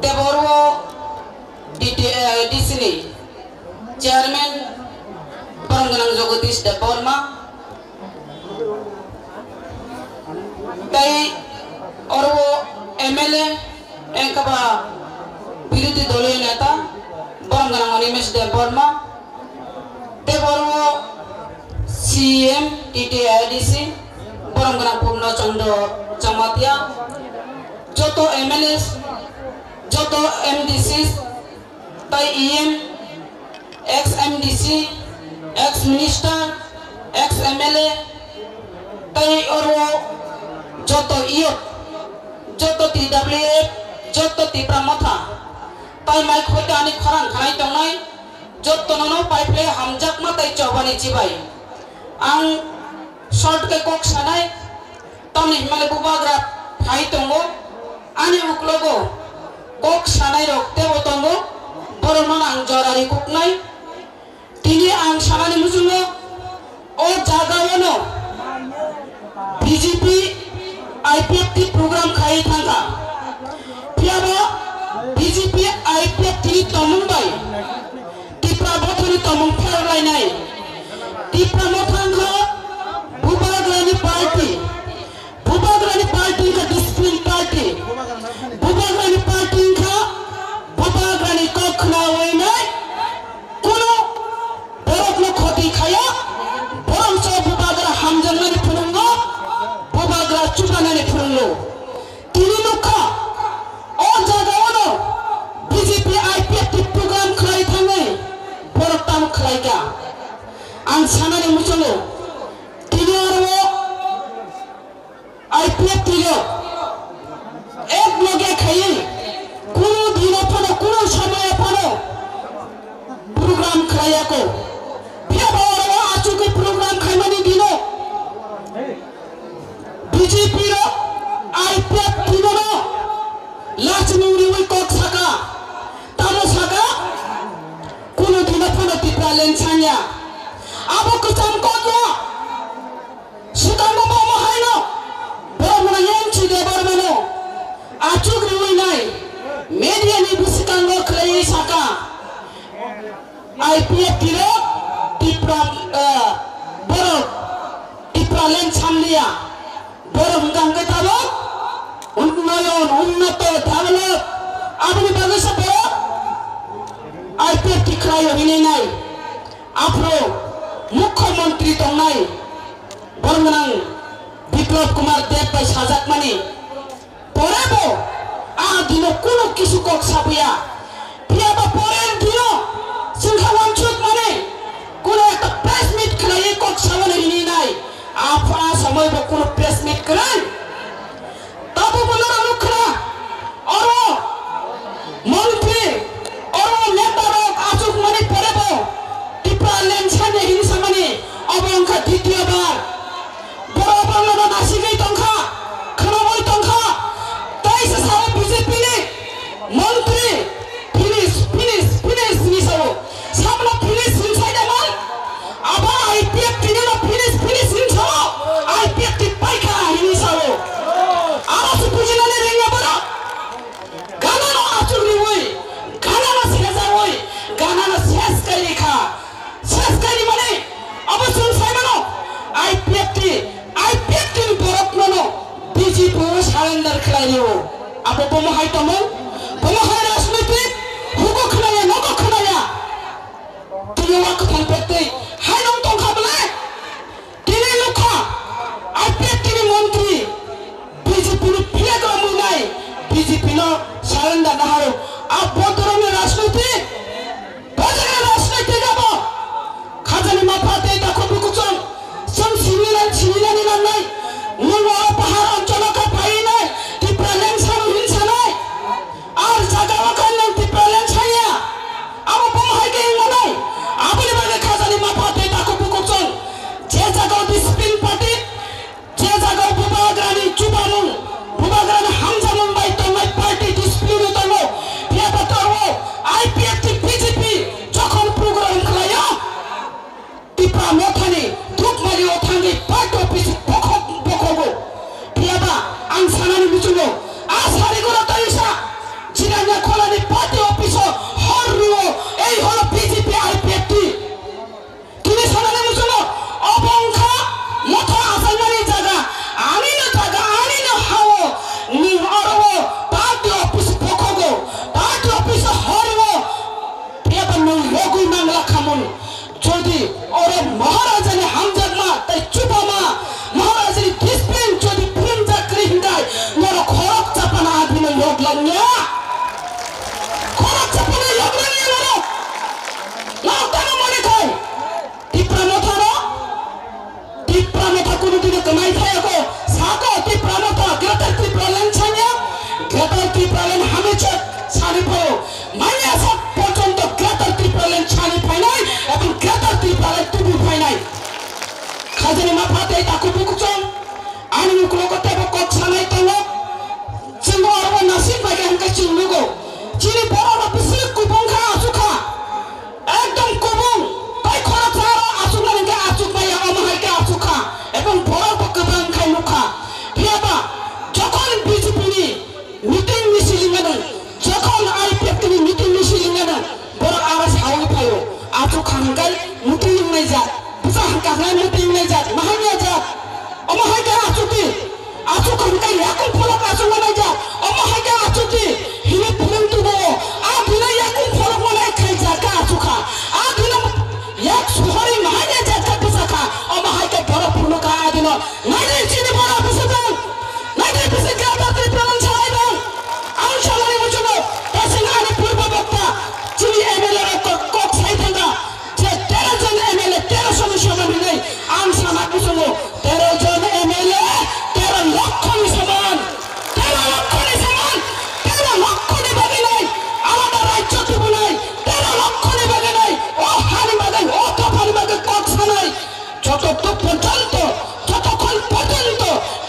Teborwo di sini Chairman Parangganang Jogadish Deborma Tai Orwo MLA Engkaba Biruti Doli Neta Parangganang Animesh Deborma Teborwo CM TTIDC Parangganang Purno Chandra Chamatia Joto MLAs Joto MDCs Tai EM ex MDC ex Minister ex MLA Tai Orwo Joto IOT Joto TWF Joto Tipramotha Tai Mai Khote Ani Khorang Khanai Tongnai Joto Nono Pipeline Hamjak Ma Tai Chobani Chibai Ang short ke kok sanai Tamni Himale Bubagra Phai Tongo Ani Uklogo kok sanai rok Tebo Tongo Boromon ang Jorari Kuknai Tini ang sanani musulo O Jagawano BJP IPFT program khai thanga Piaba BJP IPFT Tomumbai Tipra Bothuri Tomung Pharlai Nai Tipra Mothanga Bubagrani Party ka discipline party Bubagrani party ka Bubagrani Kokhna Wainai Kuno Borokno Khoti Khaya Borom Sa Bubagra Hamjangani Phunungo Bubagra Chukanani Phunungo Tini Nukha O Jagawano BJP IPFT program Khlai Thangai Borok Tam Khlai Ka Ang Sanani Musulo Tini Orwo IPFT lo Ek loge khayi Kuno dino pano Kuno samaya pano Program khlaya ko Pia bawa acu ke program khaimani dino BJP lo IPFT lo Lachmi uriwi kok saka Tamo saka Kuno dino pano tipra lensanya Abo kucham kodya Sukamo bomo haino Boromona yonchi Debormano Acuk riwi nai Media ni busikango khlai saka IPFT lo Tipra Borok Tipra len chamlia Borok gangke tabo Unnoyon unnoto develop Abni bagasa borok IPFT khlayo hini nai Apro Mukhyamantri tongnai Bormanang Biplab Kumar Dev by Sajak Mani Porebo Dino Kuno Kisukok Sabuya Piaba Poren Dino Singha Wanchut Mani Kuno Ekta press meet Khlai Kok Sabane Hini Nai Apa Samoy Ba Kuno press meet Khlai Tabu Bolora Mukhra Oro Mantri Oro Netarok Achuk Mani Porebo Tipra Lenchane Hini Samani Abangka Ditiya Bar Borobangana Nasigai Tongkha Khanamoi Tongkha Taisa Sawa BJP ni Mantri Finish Nisao Samla finish inside amal Aba IPFT ni finish insao IPFT paika Nisao Aba supujina ni ringa bara Gana no achuk ni woi Gana na seza woi Gana na ses kari kha Ses kari mane Aba sun saimano IPFT ni borok nono BJP surrender khlai yo Aba bomo hai tomo bomo hai rajnitik hugo khlaya nogo khlaya tini wak phanpete hai nong tongkha bole tini lukha IPFT ni mantri BJP ni phiagra munai BJP no surrender na haro abodorone rajnitik bajare rajnitik abo khajani mapate ta khobu kuchong sam similan ni nai Mulwa pahar ancholo ka pai nai Tipra lensan hinsa nai Ar jaga wakan nang Tipra lensanya Abo pemahai ke ingo nai Abo ni bagai khazani mapate tako bukukson Je jaga discipline party Je jaga bubagrani chubanung Bubagrani hamza mumbai tongai party discipline tongo Pia batarwo IPFT BJP Jokhon program khlaya Tipra mothani Duk mari othangi part office pokhok যদি ওরা মহারাজানি হামজাক মা তাই চুপা মা মহারাজানি discipline যদি পুরন চাকরি হিন্দায় নর খরক চাপানা আদিন লগলানিয়া খরক চাপানা লগলানিয়া নর নাও কেন মনে কয় টিপ্রা মথা কোনো দিনে কমাই থাকো সাকো টিপ্রা মথা গ্রেটার টিপ্রা লেনছানিয়া গ্রেটার টিপ্রা লেন হামেচক সারি পাও মাইয়া সব পর্যন্ত গ্রেটার টিপ্রা লেন ছানি পাই নাই এবং গ্রেটার টিপ্রা লেন তুবু পাই নাই খাজনি মাফাতে তাকু বুকুচং আনি মুকুলো কতে বকক সানাই তাঙ্গো সিংহ আরব নাসিব বাগে হামকা চিংলুগো চিনি বড় বিসিক কুবং খা আসুখা একদম কুবং তাই খরা ছাড়া আসুক না গে আসুক ভাই আমাকে আসুখা এবং বড় বকবাং খাই মুখা হিয়াবা যখন বিজেপি নি মিটিং মিছিলিং যখন আইপিএফ নি মিটিং মিছিলিং বড় আওয়াজ হাওই পায়ো আসুক খানগাই মিটিং নাই যা বুঝা হানকা নাই মিটিং নাই যা মাহানিয়া যা আমাকে আসুকি আসুক খানগাই ইয়াকুম ফলক আসুক নাই যা আমাকে আসুকি হিনে পুরন তুবো আ দিনা ইয়াকুম ফলক নাই খাই যা কা আসুখা আ দিনা এক সুহরি মাহানিয়া যা কা বুঝাখা আমাকে বড় ফুলকা আ দিনা নাই নাই চিনি বড় বুঝাবেন নাই নাই বুঝে গাদা তে প্রমাণ ছাড়াইবেন আমি সালামি বুঝবো তাসিন আলী পূর্ব বক্তা চিনি এমএলএ কক সাইথাঙ্গা যে 13 জন এমএলএ 13 সদস্য মানে নাই আম সামা বুঝবো 13 জন এমএলএ 13 লক্ষ নি সমান 13 লক্ষ নি সমান 13 লক্ষ নি বাকি নাই আলাদা রাজ্য দিব নাই 13 লক্ষ নি বাকি নাই ও হানি বাগান ও কাপানি বাগান কক সানাই যতক্ষণ পর্যন্ত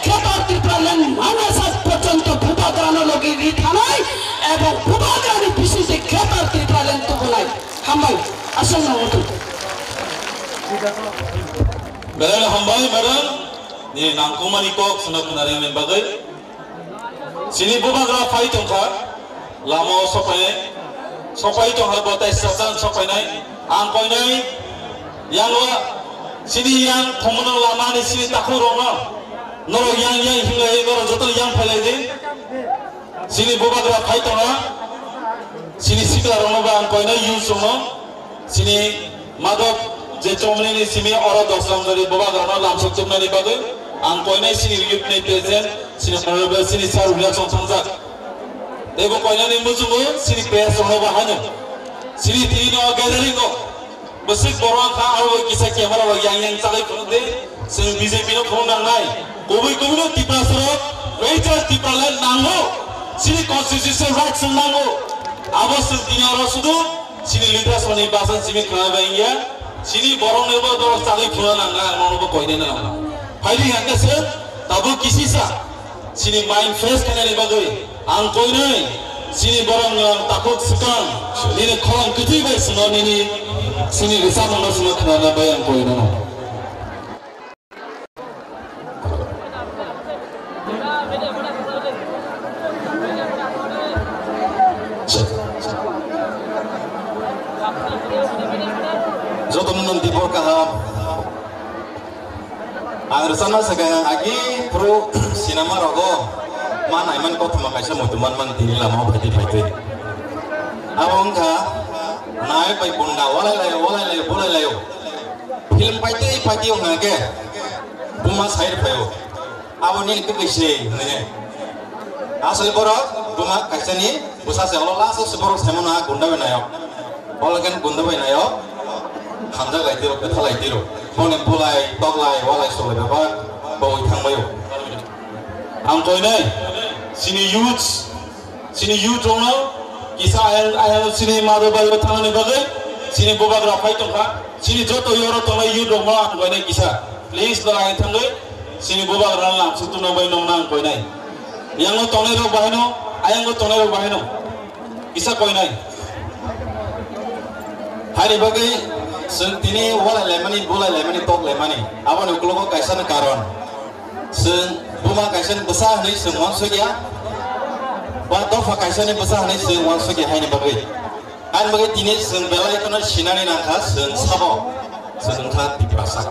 গ্রেটার ত্রিপুরা ল্যান্ড মানাসাস পর্যন্ত ভূভাগ্রানো লগি থানায় এবং ভূভাগ্রানি বিশেষে গ্রেটার ত্রিপুরা ল্যান্ড তো বলাই হামবাই আসল না মতো বেড়াল হামবাই madam ni nangkumani kok sunat naring ni bagai sini bubagra fai tongkha lamo sopai tongkha botai sasan sopai nai ang koi nai yang lo sini yang thomonang lama ni sini taku ronga noro yang hingai noro jotal yang phalai de sini bubagra fai tongkha sini sikla ronga ba ang koi nai use ronga sini madok je chomni ni sini oro doslam dari bubagra lamsok chomna ni bagai ang koinai sini youth ni present sini honorable sini sar ulia chongchongjak ebo koinai ni mujungo sini press hoba hanu sini tino gathering go besik borang kha aro kisa camera wa yang chagai khonde sing BJP no khon nai kobui no tipra sorok reiter tipra len nango sini constitutional rights nango abosuk dinaro sudu sini leaders oni basan sini khana baingia sini borong nebo do chagai khona nanga mono koinai na filing आंका से तबो किसी सा सिनी mind fresh करने ने बगै आं कोई नहीं सिनी बरंग ताकुक सुकां निने खों कुथि बाय सुनो निनी सिनी रिसा मनो सुनो खाना बाय आं कोई नहीं जो तुम नंदी बोल कहा आंगर sana sekarang lagi pro sinema rogo mana iman kau cuma kaisa mutuman man tini lama berarti berarti abang ka naik pai bunda walai layo film pati orang ke buma side payo abang ni itu kisi ni asal borok buma kaisa ni busa se Allah lah seborok semua gunda benayo Allah kan gunda benayo hamzah laitiro kata laitiro Bonem pulai, toklai, walai solai bapa, bawa ikan bayu. Ang koi nai, sini youth rona, kisah ayat sini maru bayu tangan ni bagai, sini boba grafai tongka, sini joto yoro tonga youth rona ang koi nai kisah. Please lah ayat tangai, sini boba grafai lang, situ nabai nong nang koi nai. Yang lo tongai rok bahino, ayang lo tongai rok bahino, kisah koi nai. Hari bagai. Sentini wala lemani bola lemani tok lemani awan uklogo kaisan karon sen buma kaisan besar ni semua sugia ba tofa kaisan besar ni semua sugia haini bagai an bagai tini sen belai kono sinani nangka sen sabo sen kha dipasa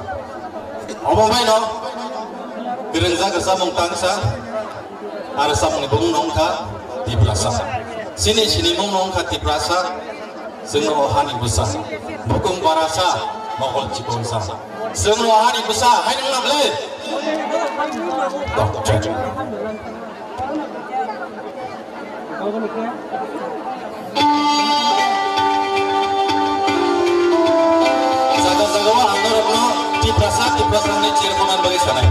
omong bai no gerenja gersa mongtangsa ar samni bung nongka dipasa sini mong nongka dipasa Sengo hani besar, bukan barasa, Mohon cipusa. Semua hari besar, hai nang boleh. Saga-saga anggar no di prasad ni cirkuman bagi sana.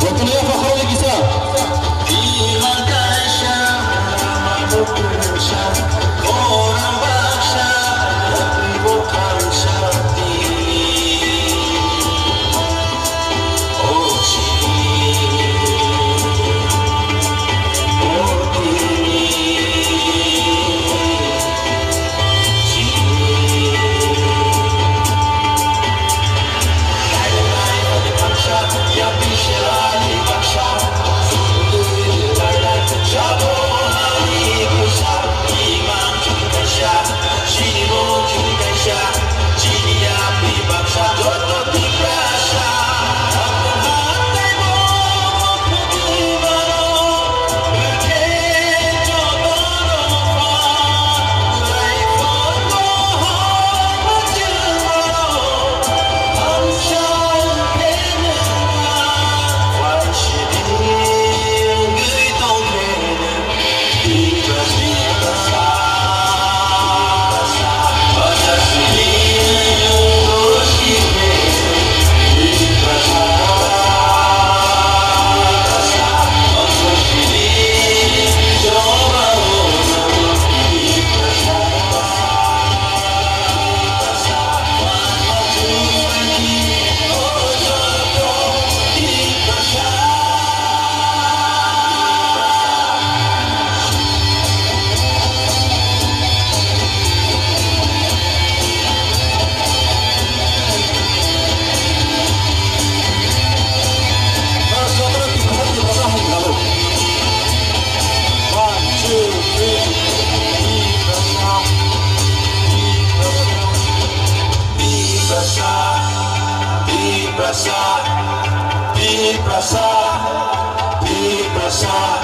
Waktunya fakir lagi sah. Orang bangsa tapi bukan sakti. Oh sini, oh ini, sini. Lain-lain bagi bangsa yang diselani bangsa. Di prasad